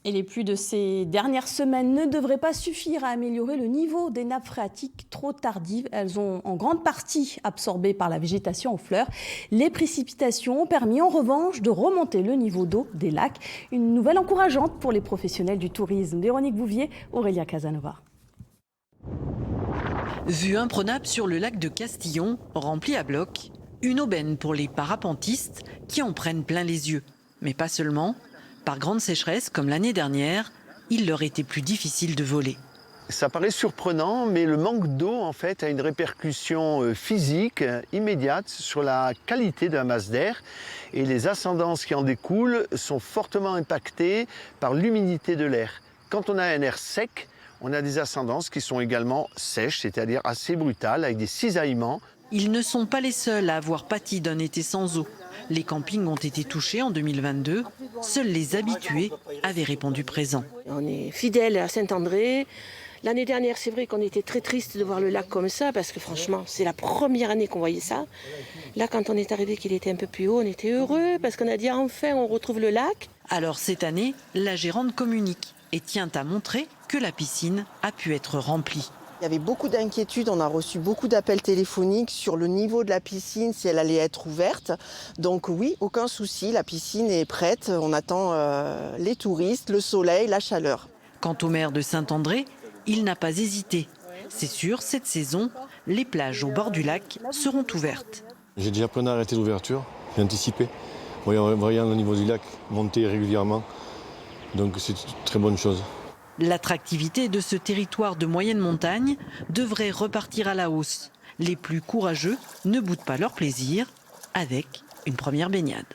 Et les pluies de ces dernières semaines ne devraient pas suffire à améliorer le niveau des nappes phréatiques trop tardives. Elles ont en grande partie absorbé par la végétation en fleurs. Les précipitations ont permis en revanche de remonter le niveau d'eau des lacs. Une nouvelle encourageante pour les professionnels du tourisme. Véronique Bouvier, Aurélia Casanova. Vue imprenable sur le lac de Castillon, rempli à bloc. Une aubaine pour les parapentistes qui en prennent plein les yeux. Mais pas seulement. Par grande sécheresse, comme l'année dernière, il leur était plus difficile de voler. Ça paraît surprenant, mais le manque d'eau en fait a une répercussion physique immédiate sur la qualité de la masse d'air et les ascendances qui en découlent sont fortement impactées par l'humidité de l'air. Quand on a un air sec, on a des ascendances qui sont également sèches, c'est-à-dire assez brutales, avec des cisaillements. Ils ne sont pas les seuls à avoir pâti d'un été sans eau. Les campings ont été touchés en 2022. Seuls les habitués avaient répondu présent. On est fidèles à Saint-André. L'année dernière, c'est vrai qu'on était très triste de voir le lac comme ça, parce que franchement, c'est la première année qu'on voyait ça. Là, quand on est arrivé qu'il était un peu plus haut, on était heureux, parce qu'on a dit enfin, on retrouve le lac. Alors cette année, la gérante communique et tient à montrer que la piscine a pu être remplie. Il y avait beaucoup d'inquiétudes, on a reçu beaucoup d'appels téléphoniques sur le niveau de la piscine, si elle allait être ouverte. Donc oui, aucun souci, la piscine est prête, on attend les touristes, le soleil, la chaleur. Quant au maire de Saint-André, il n'a pas hésité. C'est sûr, cette saison, les plages au bord du lac seront ouvertes. J'ai déjà pris un arrêté d'ouverture, j'ai anticipé, voyant le niveau du lac monter régulièrement. Donc c'est une très bonne chose. L'attractivité de ce territoire de moyenne montagne devrait repartir à la hausse. Les plus courageux ne boudent pas leur plaisir avec une première baignade.